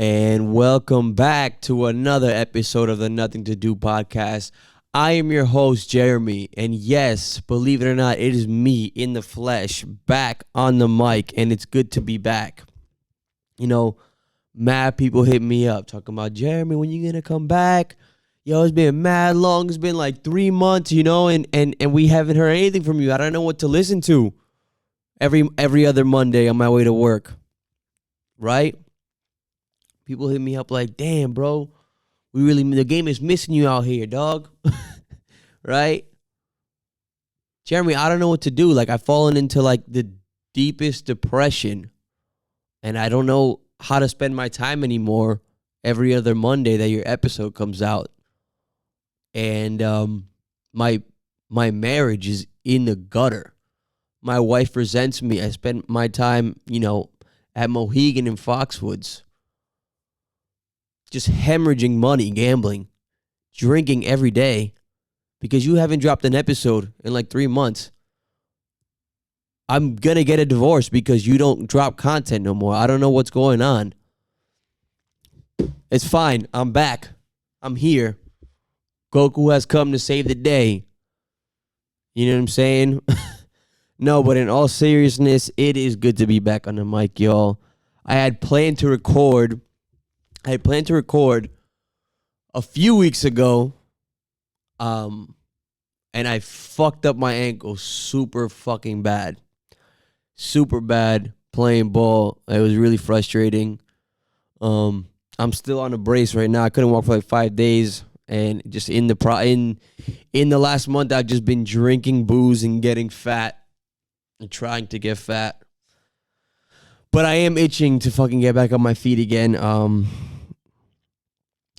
And welcome back to another episode of the Nothing to Do podcast. I am your host, Jeremy, and yes, believe it or not, it is me in the flesh, back on the mic, and it's good to be back. You know, mad people hit me up talking about, Jeremy, when you gonna come back? Yo, it's been mad long. It's been like 3 months, and we haven't heard anything from you. I don't know what to listen to every other Monday on my way to work, right? People hit me up like, damn, bro, the game is missing you out here, dog. Right? Jeremy, I don't know what to do. Like, I've fallen into like the deepest depression, and I don't know how to spend my time anymore every other Monday that your episode comes out. And my marriage is in the gutter. My wife resents me. I spend my time, at Mohegan and Foxwoods, just hemorrhaging money, gambling, drinking every day because you haven't dropped an episode in like 3 months. I'm going to get a divorce because you don't drop content no more. I don't know what's going on. It's fine. I'm back. I'm here. Goku has come to save the day. You know what I'm saying? No, but in all seriousness, it is good to be back on the mic, y'all. I had planned to record a few weeks ago, and I fucked up my ankle super fucking bad. Super bad playing ball. It was really frustrating. I'm still on a brace right now. I couldn't walk for like 5 days, and just in the last month, I've just been drinking booze and getting fat and trying to get fat. But I am itching to fucking get back on my feet again.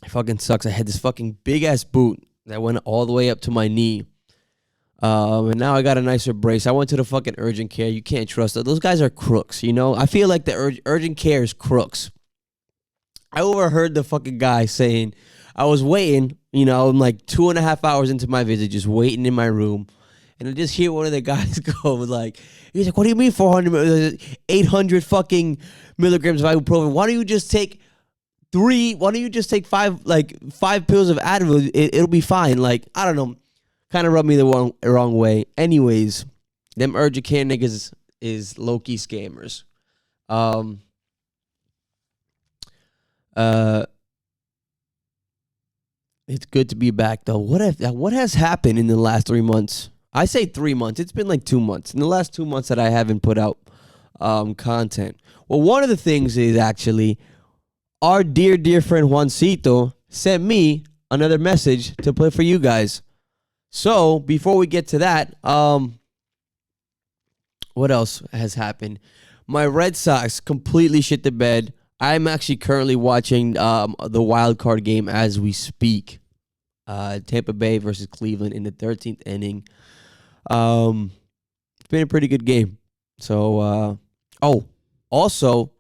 It fucking sucks. I had this fucking big-ass boot that went all the way up to my knee. And now I got a nicer brace. I went to the fucking urgent care. You can't trust it. Those guys are crooks, I feel like the urgent care is crooks. I overheard the fucking guy saying, I was waiting, I'm like 2.5 hours into my visit, just waiting in my room. And I just hear one of the guys go like, he's like, what do you mean 800 fucking milligrams of ibuprofen? Why don't you just take 3? Why don't you just take 5 pills of Advil? It'll be fine. Like, I don't know. Kind of rubbed me the wrong way. Anyways, them urgent care niggas is low-key scammers. It's good to be back, though. What has happened in the last 3 months? I say 3 months. It's been like 2 months. In the last 2 months that I haven't put out content. Well, one of the things is actually our dear friend Juancito sent me another message to play for you guys. So before we get to that, what else has happened? My Red Sox completely shit the bed. I'm actually currently watching the wild card game as we speak. Tampa Bay versus Cleveland in the 13th inning. It's been a pretty good game. So, also,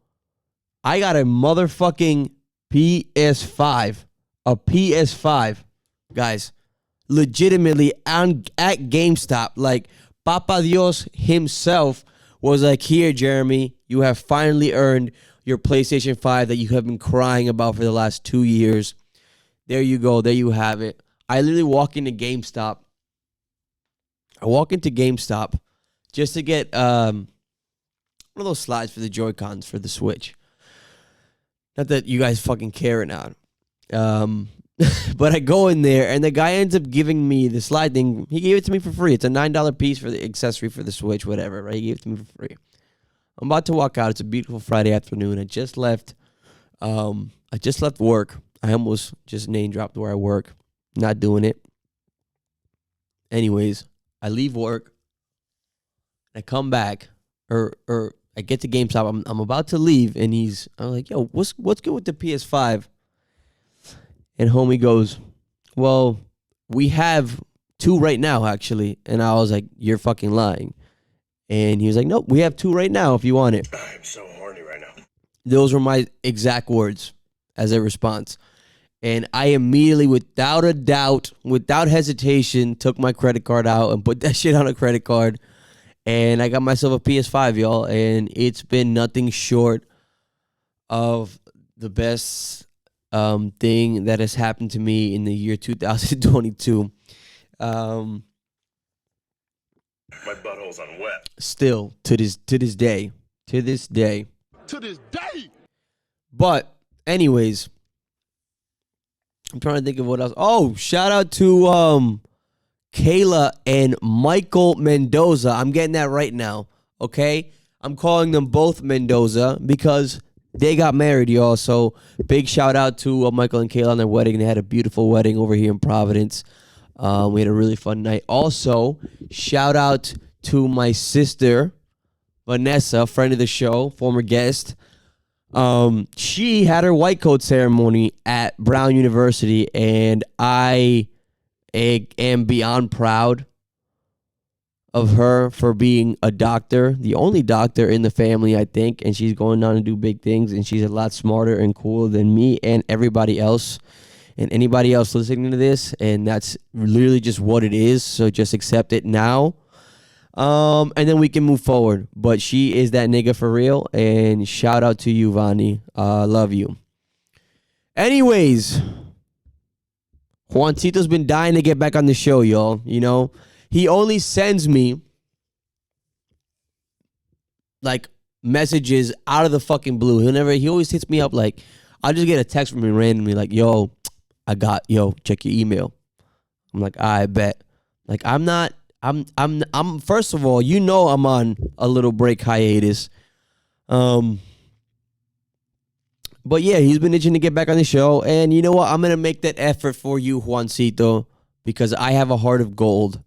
I got a motherfucking PS5. A PS5. Guys, legitimately at GameStop. Like, Papa Dios himself was like, here, Jeremy, you have finally earned your PlayStation 5 that you have been crying about for the last 2 years. There you go. There you have it. I literally walk into GameStop. Just to get one of those slides for the Joy-Cons for the Switch. Not that you guys fucking care or not. But I go in there, and the guy ends up giving me the slide thing. He gave it to me for free. It's a $9 piece for the accessory for the Switch, whatever, right? He gave it to me for free. I'm about to walk out. It's a beautiful Friday afternoon. I just left work. I almost just name dropped where I work. Not doing it. Anyways, I leave work. I come back, or I get to GameStop. I'm about to leave, and I'm like, yo, what's good with the PS5? And homie goes, well, we have 2 right now, actually. And I was like, you're fucking lying. And he was like, nope, we have 2 right now if you want it. I'm so horny right now. Those were my exact words as a response. And I immediately, without a doubt, without hesitation, took my credit card out and put that shit on a credit card. And I got myself a PS5, y'all. And it's been nothing short of the best thing that has happened to me in the year 2022. Um, My butthole's on wet. Still to this day. To this day. But anyways, I'm trying to think of what else. Oh, shout out to Kayla and Michael Mendoza. I'm getting that right now. Okay, I'm calling them both Mendoza because they got married, y'all. So big shout out to Michael and Kayla on their wedding. They had a beautiful wedding over here in Providence. We had a really fun night. Also, shout out to my sister Vanessa, friend of the show, former guest. She had her white coat ceremony at Brown University, and I am beyond proud of her for being a doctor, the only doctor in the family, I think, and she's going on to do big things, and she's a lot smarter and cooler than me and everybody else and anybody else listening to this, and that's literally just what it is, so just accept it now. And then we can move forward. But she is that nigga for real, and shout out to you, Vani. Love you. Anyways, Juancito's been dying to get back on the show, y'all. You know, he only sends me like messages out of the fucking blue. He always hits me up like, I'll just get a text from him randomly like, yo, check your email. I'm like, I bet. Like, I'm first of all, you know, I'm on a little break hiatus. But yeah, he's been itching to get back on the show. And you know what? I'm going to make that effort for you, Juancito, because I have a heart of gold.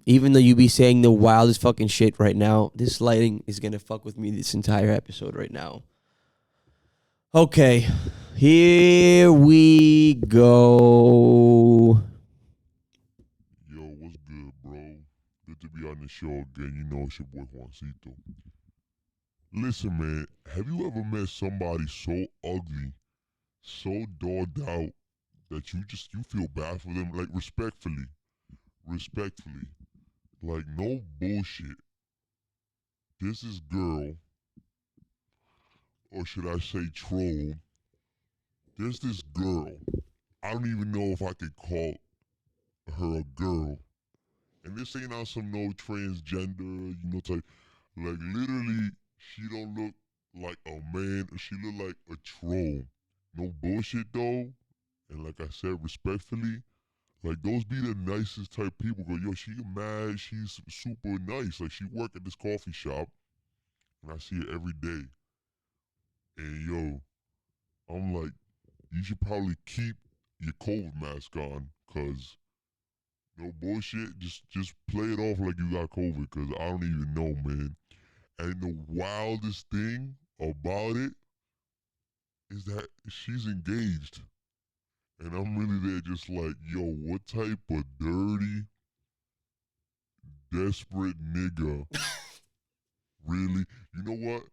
Even though you be saying the wildest fucking shit right now, this lighting is going to fuck with me this entire episode right now. Okay, here we go. Yo, what's good, bro? Good to be on the show again. You know it's your boy Juancito. Listen, man, have you ever met somebody so ugly, so dogged out, that you feel bad for them? Like, respectfully. Like, no bullshit. This is girl, or should I say troll, there's this girl. I don't even know if I could call her a girl. And this ain't on some no transgender, type. Like, literally, she don't look like a man. She look like a troll. No bullshit, though. And like I said, respectfully, like, those be the nicest type people. Go, yo, she mad. She's super nice. Like, she work at this coffee shop, and I see her every day. And, yo, I'm like, you should probably keep your COVID mask on, because no bullshit, just play it off like you got COVID, because I don't even know, man. And the wildest thing about it is that she's engaged. And I'm really there just like, yo, what type of dirty, desperate nigga really? You know what?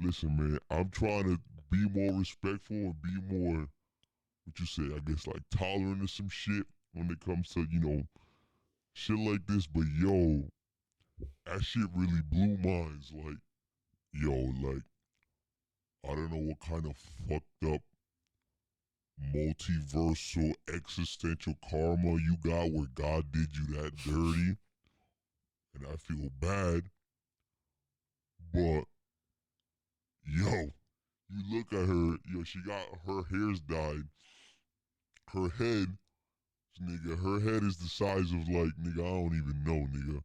Listen, man, I'm trying to be more respectful and be more, what you say, I guess, like, tolerant of some shit when it comes to, shit like this. But, yo, that shit really blew minds. Like, yo, like, I don't know what kind of fucked up multiversal existential karma you got where God did you that dirty. And I feel bad. But, yo, you look at her, yo, she got her hair's dyed. Her head, nigga, her head is the size of, like, nigga, I don't even know, nigga.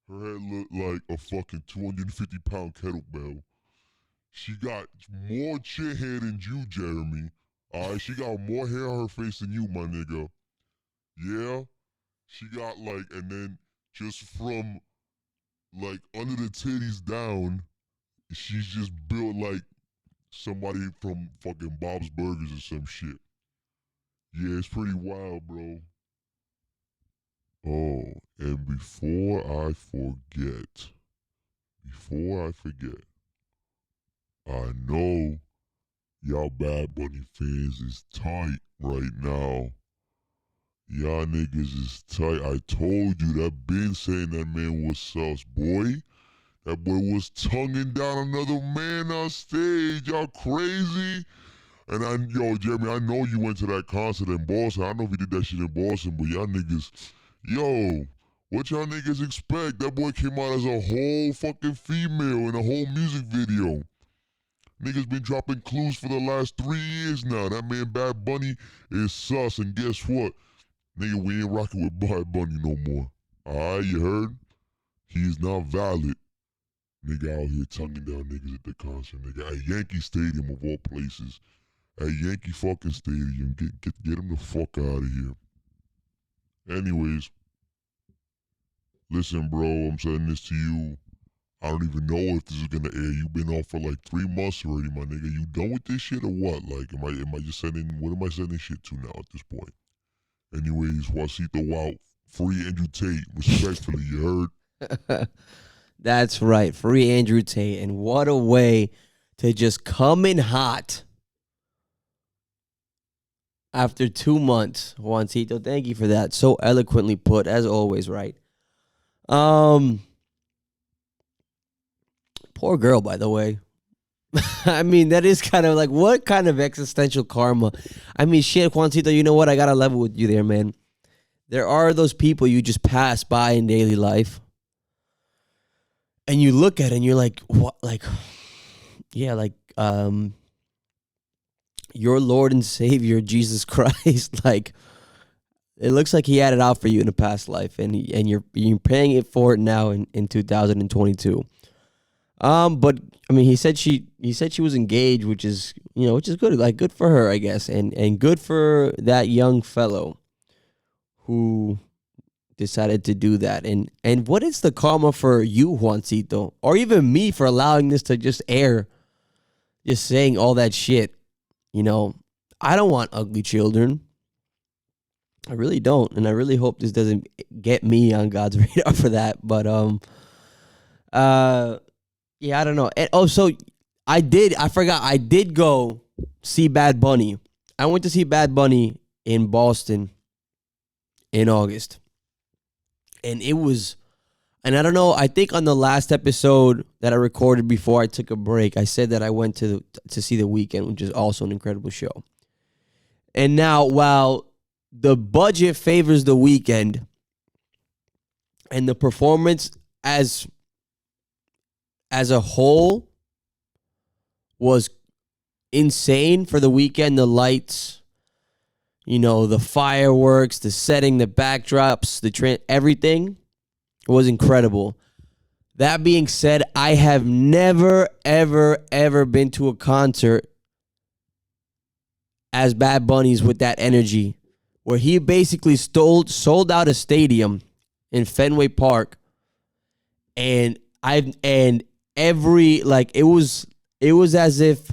Her head look like a fucking 250-pound kettlebell. She got more chin hair than you, Jeremy. Alright, she got more hair on her face than you, my nigga. Yeah? She got, like, and then just from, like, under the titties down, she's just built like somebody from fucking Bob's Burgers or some shit. Yeah, it's pretty wild, bro. Oh, and before I forget, I know y'all Bad Bunny fans is tight right now. Y'all niggas is tight. I told you that been saying that man was sus, boy. That boy was tonguing down another man on stage. Y'all crazy? And yo, Jeremy, I know you went to that concert in Boston. I don't know if you did that shit in Boston, but y'all niggas, yo, what y'all niggas expect? That boy came out as a whole fucking female in a whole music video. Niggas been dropping clues for the last 3 years now. That man Bad Bunny is sus, and guess what? Nigga, we ain't rocking with Bad Bunny no more. Alright, you heard? He is not valid. Nigga out here tonguing down niggas at the concert. Nigga at Yankee Stadium of all places. At Yankee fucking Stadium. Get him the fuck out of here. Anyways, listen, bro, I'm saying this to you. I don't even know if this is gonna air. You've been on for like 3 months already, my nigga. You done with this shit or what? Like, am I just sending? What am I sending shit to now at this point? Anyways, Juancito out. Free Andrew Tate. Respectfully, you heard? That's right. Free Andrew Tate. And what a way to just come in hot after 2 months. Juancito, thank you for that. So eloquently put, as always, right? Poor girl, by the way. I mean, that is kind of like, what kind of existential karma? I mean, shit, Juancito, you know what? I got to level with you there, man. There are those people you just pass by in daily life. And you look at it and you're like, what? Like, yeah, like, your Lord and Savior, Jesus Christ. Like, it looks like he had it out for you in a past life. And you're paying it for it now in 2022. But I mean, he said she was engaged, which is good, like good for her, I guess, and good for that young fellow who decided to do that. And what is the karma for you, Juancito, or even me for allowing this to just air, just saying all that shit? You know, I don't want ugly children. I really don't, and I really hope this doesn't get me on God's radar for that. But yeah, I don't know. And also, I did go see Bad Bunny. I went to see Bad Bunny in Boston in August. And it was, and I don't know, I think on the last episode that I recorded before I took a break, I said that I went to see The Weeknd, which is also an incredible show. And now, while the budget favors The Weeknd and the performance as a whole was insane for The Weeknd, the lights, the fireworks, the setting, the backdrops, everything was incredible. That being said, I have never, ever, ever been to a concert as Bad Bunny's with that energy, where he basically sold out a stadium in Fenway Park, and it was as if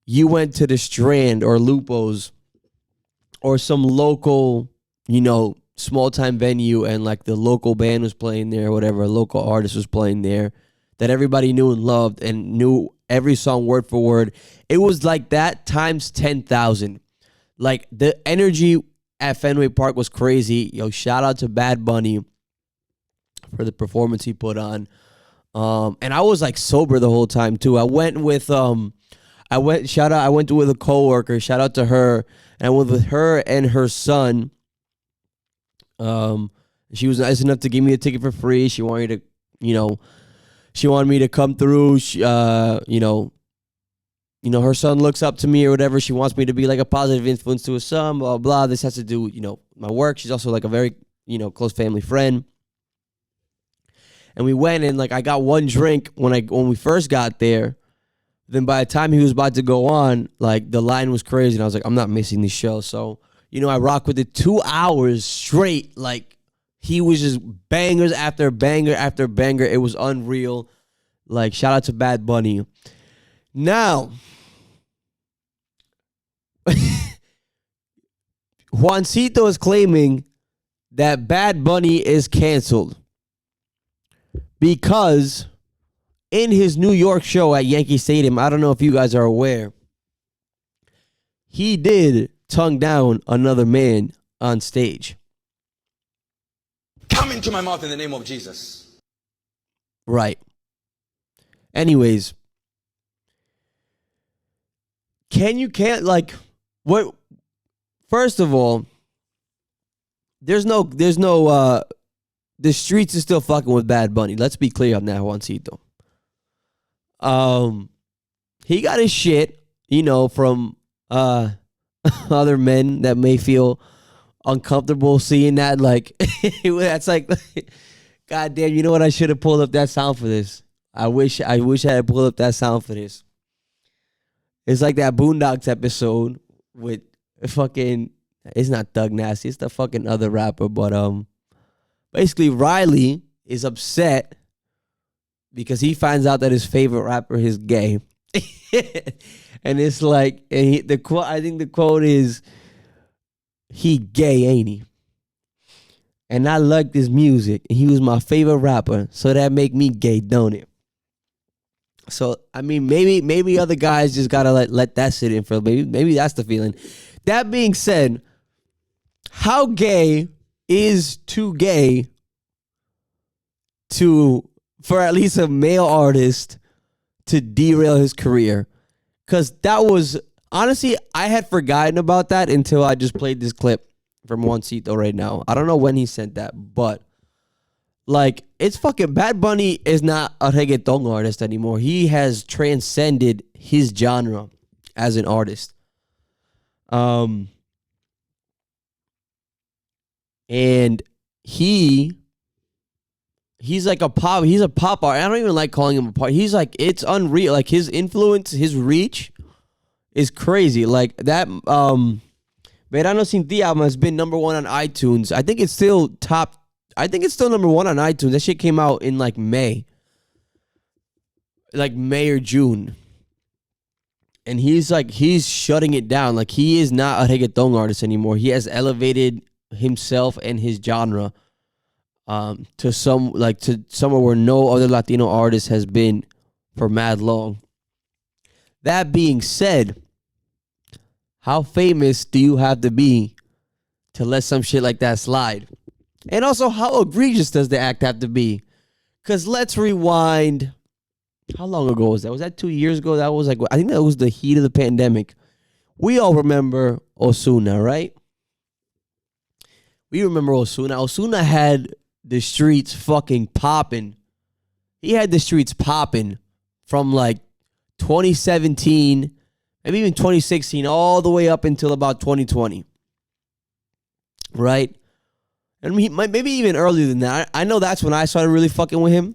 you went to the Strand or Lupo's or some local, small time venue, and like the local band was playing there, or whatever, a local artist was playing there that everybody knew and loved and knew every song word for word. It was like that times 10,000. Like, the energy at Fenway Park was crazy. Yo, shout out to Bad Bunny for the performance he put on. And I was like sober the whole time too. I went with I went with a coworker. Shout out to her. And I went with her and her son. She was nice enough to give me a ticket for free. She wanted me to come through. Her son looks up to me or whatever. She wants me to be like a positive influence to his son, blah, blah. This has to do with, my work. She's also like a very, close family friend. And we went, and like I got one drink when we first got there. Then by the time he was about to go on, like the line was crazy, and I was like, I'm not missing this show. So, I rocked with it 2 hours straight. Like, he was just bangers after banger after banger. It was unreal. Like, shout out to Bad Bunny. Now, Juancito is claiming that Bad Bunny is canceled because in his New York show at Yankee Stadium, I don't know if you guys are aware, he did tongue down another man on stage. Come into my mouth in the name of Jesus. Right. Anyways, can't like what? First of all, there's no the streets is still fucking with Bad Bunny. Let's be clear on that, Juancito. He got his shit, from other men that may feel uncomfortable seeing that. Like, that's like, God damn, you know what? I should have pulled up that sound for this. I wish I had pulled up that sound for this. It's like that Boondocks episode with fucking, it's not Thug Nasty, it's the fucking other rapper, but basically Riley is upset because he finds out that his favorite rapper is gay. And it's like, and the quote, I think the quote is, "He gay, ain't he? And I liked his music. And he was my favorite rapper. So that make me gay, don't it?" So, I mean, maybe other guys just gotta let that sit in for maybe that's the feeling. That being said, how gay is too gay for at least a male artist to derail his career? Because that was, honestly, I had forgotten about that until I just played this clip from Juancito right now. I don't know when he sent that, but like, it's fucking, Bad Bunny is not a reggaeton artist anymore. He has transcended his genre as an artist. And he's like he's a pop art. I don't even like calling him a pop. He's like, it's unreal. Like, his influence, his reach is crazy. Like that Verano Sin Ti album has been number 1 on iTunes. I think it's still number 1 on iTunes. That shit came out in like May or June. And he's shutting it down. Like, he is not a reggaeton artist anymore. He has elevated himself and his genre to somewhere where no other Latino artist has been for mad long. That being said, how famous do you have to be to let some shit like that slide? And also, how egregious does the act have to be? Because let's rewind. How long ago was that? Was that 2 years ago? That was like, I think that was the heat of the pandemic. We all remember Ozuna, right? We remember Ozuna. Ozuna had the streets fucking popping. He had the streets popping from like 2017, maybe even 2016, all the way up until about 2020. Right? And maybe even earlier than that. I know that's when I started really fucking with him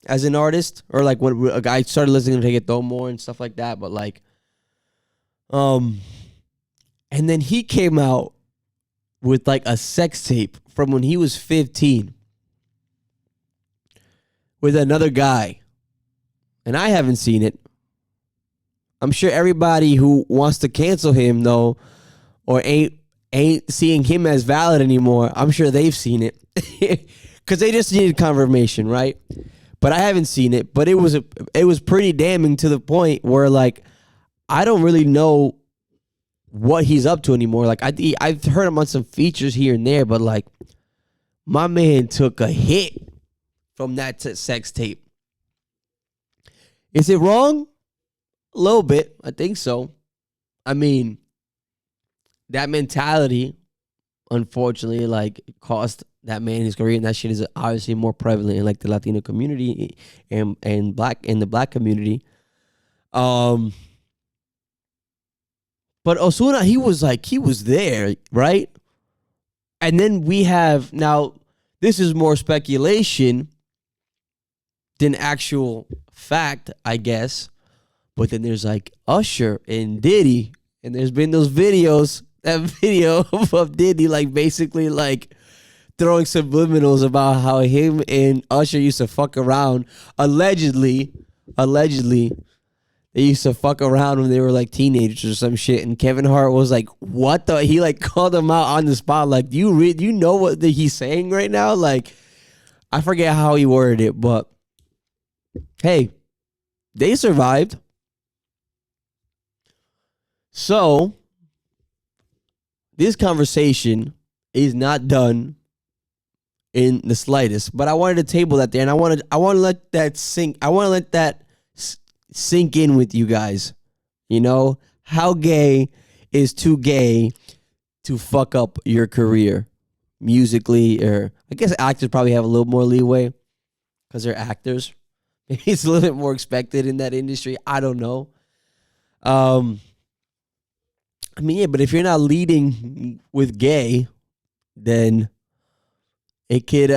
as an artist, or like when I started listening to reggaeton more and stuff like that. But like, and then he came out with like a sex tape from when he was 15 with another guy, and I haven't seen it. I'm sure everybody who wants to cancel him though, or ain't seeing him as valid anymore, I'm sure they've seen it because they just needed confirmation, right? But I haven't seen it. But it was pretty damning to the point where like I don't really know what he's up to anymore. Like I've heard him on some features here and there, but like my man took a hit from that sex tape. Is it wrong? A little bit. I think so. I mean, that mentality, unfortunately, like, cost that man his career, and that shit is obviously more prevalent in like the Latino community and the black community. But Ozuna, he was there, right? And then we have, now this is more speculation than actual fact, I guess. But then there's like Usher and Diddy, and there's been those videos, that video of Diddy like basically like throwing subliminals about how him and Usher used to fuck around. Allegedly, they used to fuck around when they were like teenagers or some shit. And Kevin Hart was like, "What the?" He like called him out on the spot. Like, do you know what he's saying right now? Like, I forget how he worded it, but hey, they survived. So this conversation is not done in the slightest, but I wanted to table that there, and I want to let that sink. I want to let that sink in with you guys. You know, how gay is too gay to fuck up your career musically? Or I guess actors probably have a little more leeway because they're actors. Maybe it's a little bit more expected in that industry. I don't know. I mean, yeah, but if you're not leading with gay, then it could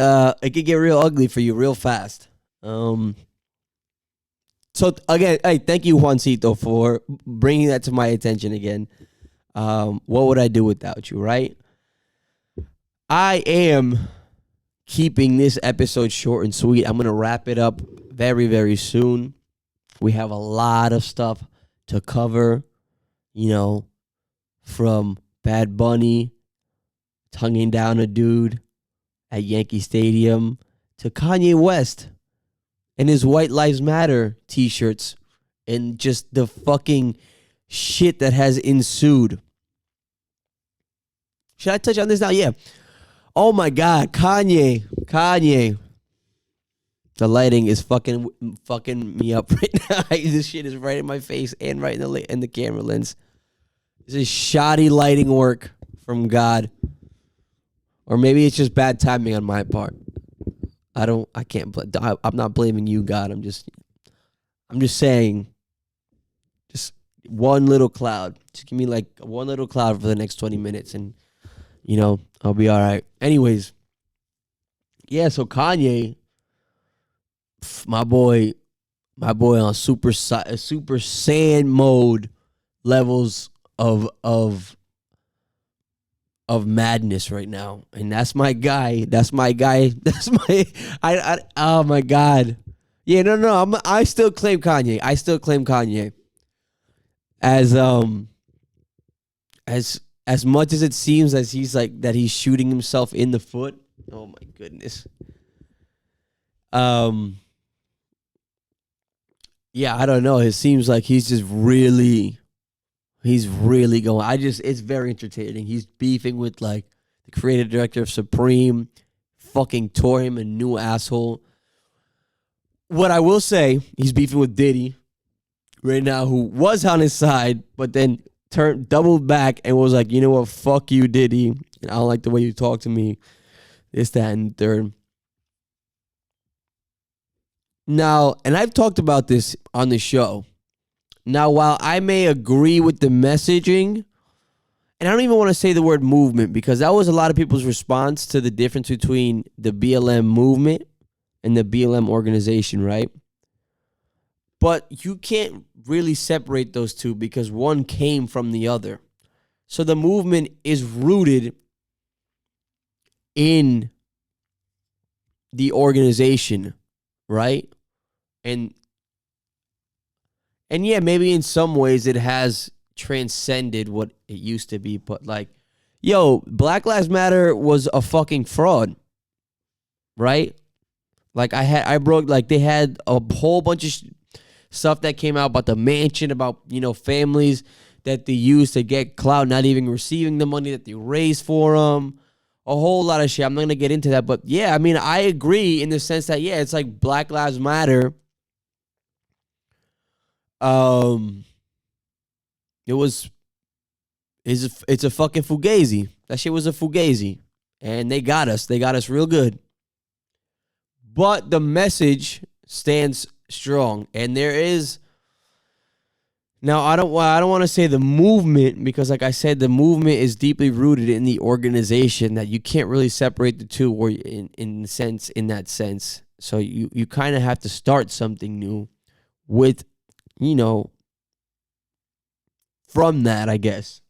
get real ugly for you real fast. So again, hey, thank you, Juancito, for bringing that to my attention again. What would I do without you, right? I am keeping this episode short and sweet. I'm gonna wrap it up very, very soon. We have a lot of stuff to cover, you know, from Bad Bunny tonguing down a dude at Yankee Stadium to Kanye West and his White Lives Matter t-shirts and just the fucking shit that has ensued. Should I touch on this now? Yeah. Oh my God, Kanye. The lighting is fucking me up right now. This shit is right in my face and right in the camera lens. This is shoddy lighting work from God. Or maybe it's just bad timing on my part. I'm not blaming you, God. I'm just saying, just one little cloud. Just give me like one little cloud for the next 20 minutes and, you know, I'll be all right. Anyways, yeah, so Kanye, my boy on super saiyan mode levels of madness right now, and that's my guy. Oh my God, yeah, no. I still claim Kanye. As much as it seems as he's like that he's shooting himself in the foot. Oh my goodness. Yeah, I don't know. It seems like he's really going. It's very entertaining. He's beefing with like the creative director of Supreme, fucking tore him a new asshole. What I will say, he's beefing with Diddy right now, who was on his side, but then doubled back and was like, you know what, fuck you, Diddy. And I don't like the way you talk to me. This, that, and third. Now, and I've talked about this on the show. Now, while I may agree with the messaging, and I don't even want to say the word movement because that was a lot of people's response to the difference between the BLM movement and the BLM organization, right? But you can't really separate those two because one came from the other. So the movement is rooted in the organization, right? And yeah, maybe in some ways it has transcended what it used to be. But like, yo, Black Lives Matter was a fucking fraud, right? Like I broke, like they had a whole bunch of stuff that came out about the mansion, about, you know, families that they used to get clout, not even receiving the money that they raised for them. A whole lot of shit. I'm not going to get into that. But yeah, I mean, I agree in the sense that, yeah, it's like Black Lives Matter. It's a fucking fugazi. That shit was a fugazi. And they got us. They got us real good. But the message stands strong. And there is, now I don't want to say the movement, because like I said, the movement is deeply rooted in the organization, that you can't really separate the two, or in that sense. So you kind of have to start something new with, you know, from that, I guess.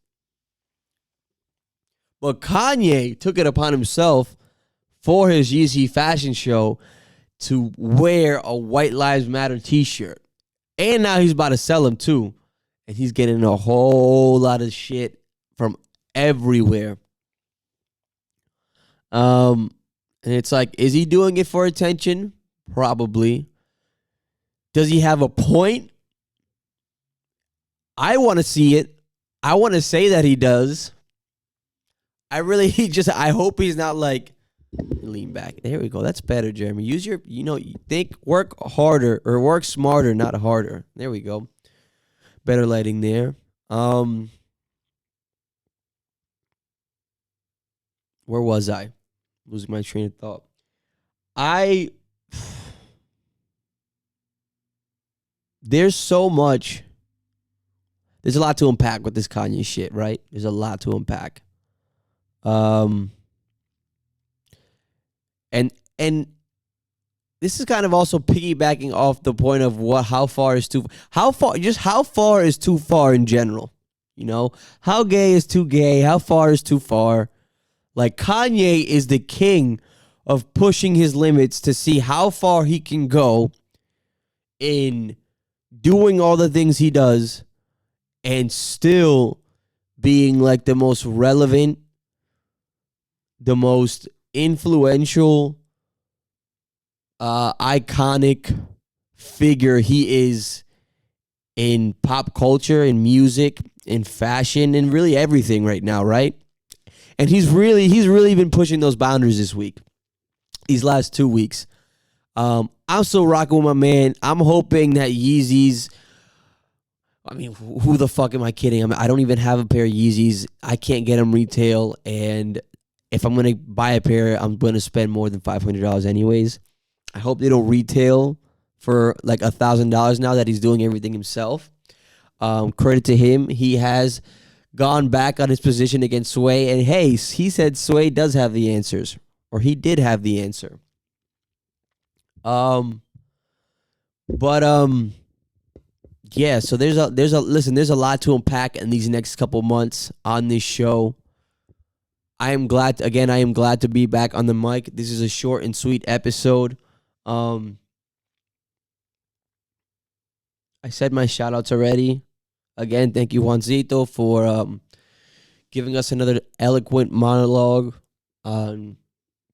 But Kanye took it upon himself for his Yeezy fashion show to wear a White Lives Matter t-shirt. And now he's about to sell them too. And he's getting a whole lot of shit from everywhere. And it's like, is he doing it for attention? Probably. Does he have a point? I want to see it. I want to say that he does. I hope he's not like Lean back. There we go. That's better, Jeremy. Use your, think, work harder or work smarter, not harder. There we go. Better lighting there. Where was I? Losing my train of thought. There's so much. There's a lot to unpack with this Kanye shit, right? There's a lot to unpack. And this is kind of also piggybacking off the point of how far is too far in general. You know, how gay is too gay? How far is too far? Like, Kanye is the king of pushing his limits to see how far he can go in doing all the things he does and still being like the most relevant, the most influential, iconic figure he is in pop culture, in music, in fashion, and really everything right now, right? And he's really been pushing those boundaries this week, these last 2 weeks. I'm still rocking with my man. I'm hoping that Yeezys. I mean, who the fuck am I kidding? I don't even have a pair of Yeezys. I can't get them retail, and if I'm gonna buy a pair, I'm gonna spend more than $500 anyways. I hope they don't retail for like $1,000 now that he's doing everything himself. Credit to him. He has gone back on his position against Sway. And hey, he said Sway does have the answers. Or he did have the answer. Yeah, so there's a lot to unpack in these next couple months on this show. I am glad to be back on the mic. This is a short and sweet episode. I said my shout outs already. Again, thank you, Juancito, for giving us another eloquent monologue on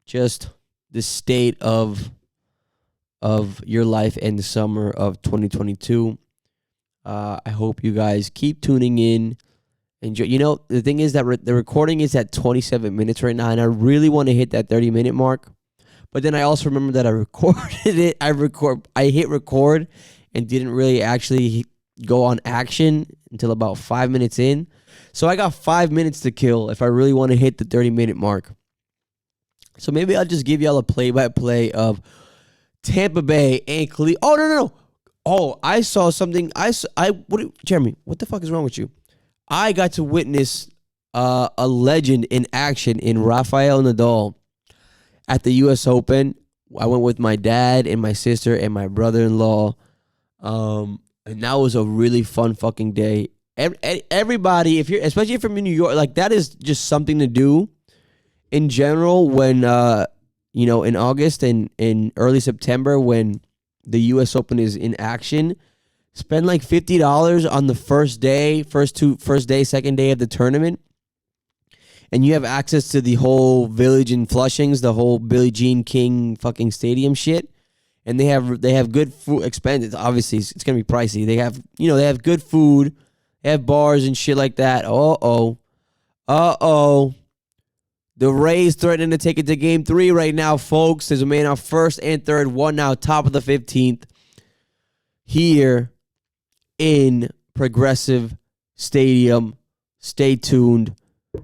just the state of your life in the summer of 2022. I hope you guys keep tuning in. Enjoy. You know, the thing is that the recording is at 27 minutes right now, and I really want to hit that 30-minute mark. But then I also remember that I recorded it. I hit record and didn't really actually go on action until about 5 minutes in. So I got 5 minutes to kill if I really want to hit the 30-minute mark. So maybe I'll just give y'all a play-by-play of Tampa Bay and Cleveland. Oh, no. Oh, I saw something. Jeremy, what the fuck is wrong with you? I got to witness a legend in action in Rafael Nadal at the U.S. Open. I went with my dad and my sister and my brother-in-law. And that was a really fun fucking day. Everybody, especially if you're from New York, like, that is just something to do in general when, in August and in early September when the U.S. Open is in action. Spend like $50 on the first day, second day of the tournament. And you have access to the whole village in Flushings, the whole Billie Jean King fucking stadium shit. And they have good food, expenses. Obviously, it's going to be pricey. They have good food. They have bars and shit like that. Uh-oh. The Rays threatening to take it to Game 3 right now, folks. There's a man out first and third, one now, top of the 15th. Here in Progressive Stadium. Stay tuned.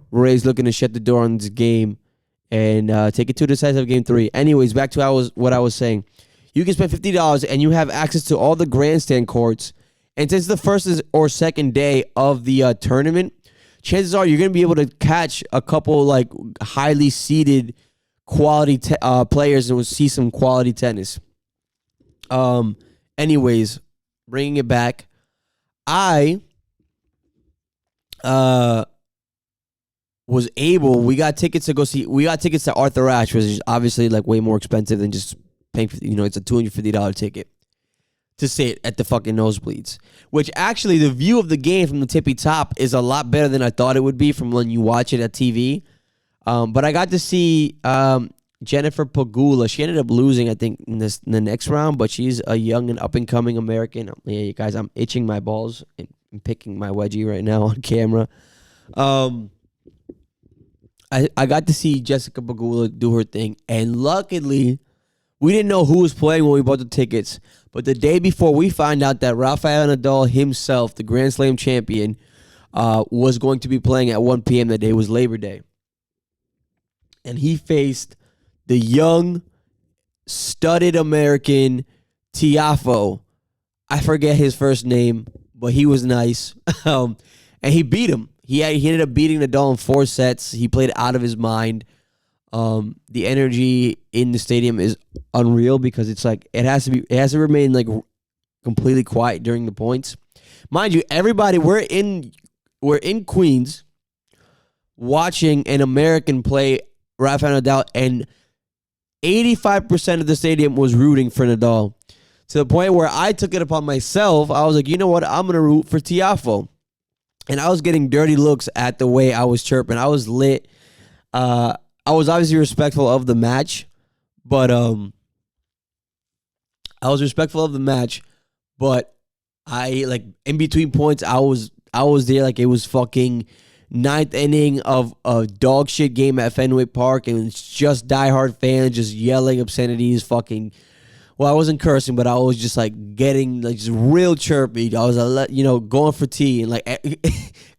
Rays looking to shut the door on this game and take it to a decisive Game 3. Anyways, back to what I was saying. You can spend $50 and you have access to all the grandstand courts. And since the first or second day of the tournament, chances are you're going to be able to catch a couple like highly seeded quality players and we'll see some quality tennis. Anyways, bringing it back, we got tickets to Arthur Ashe, which is obviously like way more expensive than just paying, it's a $250 ticket to sit at the fucking nosebleeds, which actually the view of the game from the tippy top is a lot better than I thought it would be from when you watch it at TV. But I got to see Jennifer Pegula. She ended up losing, I think, in the next round, but she's a young and up-and-coming American. Yeah, you guys, I'm itching my balls and picking my wedgie right now on camera. I got to see Jessica Pegula do her thing, and luckily, we didn't know who was playing when we bought the tickets. But the day before, we find out that Rafael Nadal himself, the Grand Slam champion, was going to be playing at 1 p.m. that day. It was Labor Day. And he faced the young, studded American Tiafo. I forget his first name, but he was nice. And he beat him. He ended up beating Nadal in 4 sets. He played out of his mind. The energy in the stadium is unreal because it's like it has to remain like completely quiet during the points. Mind you, everybody we're in Queens watching an American play Rafael Nadal, and 85% of the stadium was rooting for Nadal. To the point where I took it upon myself. I was like, you know what? I'm gonna root for Tiafo. And I was getting dirty looks at the way I was chirping. I was lit. I was obviously respectful of the match, but I like in between points I was there like it was fucking ninth inning of a dog shit game at Fenway Park, and it's just diehard fans just yelling obscenities, fucking. Well, I wasn't cursing, but I was just like getting like just real chirpy. I was going for T and like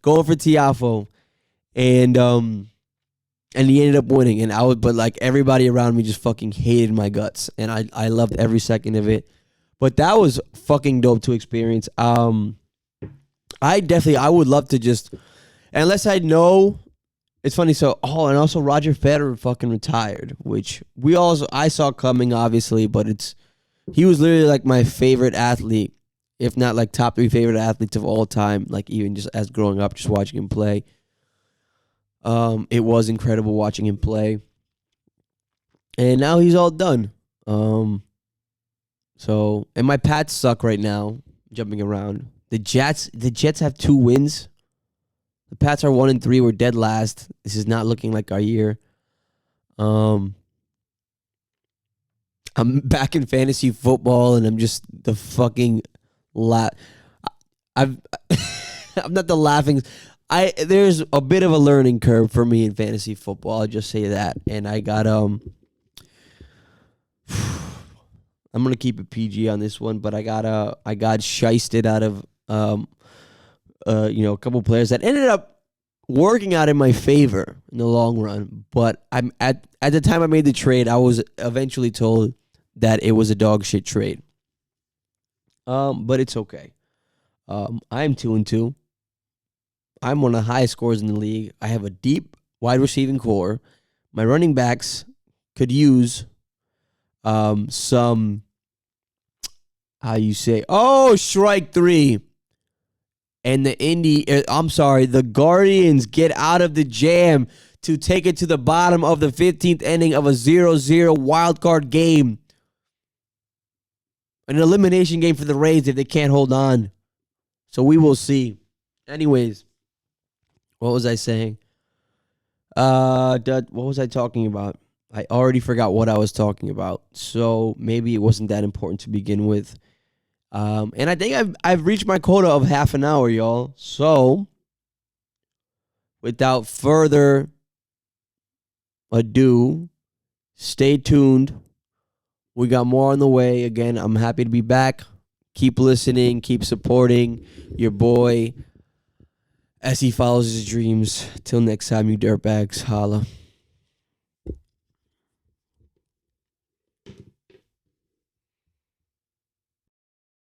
going for Tiafo, and he ended up winning. And but like everybody around me just fucking hated my guts, and I loved every second of it. But that was fucking dope to experience. I would love to just, unless I know. It's funny. So, and also Roger Federer fucking retired, which I saw coming, obviously, but he was literally like my favorite athlete, if not like top 3 favorite athletes of all time. Like even just as growing up, just watching him play. It was incredible watching him play, and now he's all done. So, and my Pats suck right now, jumping around. The Jets have 2 wins. The Pats are 1-3. We're dead last. This is not looking like our year. I'm back in fantasy football, and I'm just the fucking I'm not the laughing. There's a bit of a learning curve for me in fantasy football. I'll just say that. And I got I'm gonna keep it PG on this one, but I got shysted out of a couple players that ended up working out in my favor in the long run. But I'm at the time I made the trade, I was eventually told that it was a dog shit trade. But it's okay. I'm 2-2. I'm one of the highest scorers in the league. I have a deep wide receiving core. My running backs could use some, strike 3. And the Guardians get out of the jam to take it to the bottom of the 15th inning of a 0-0 wild card game. An elimination game for the Rays if they can't hold on. So we will see. Anyways, what was I saying? What was I talking about? I already forgot what I was talking about. So maybe it wasn't that important to begin with. And I think I've reached my quota of half an hour, y'all. So without further ado, stay tuned. We got more on the way. Again, I'm happy to be back. Keep listening. Keep supporting your boy as he follows his dreams. Till next time, you dirtbags. Holla.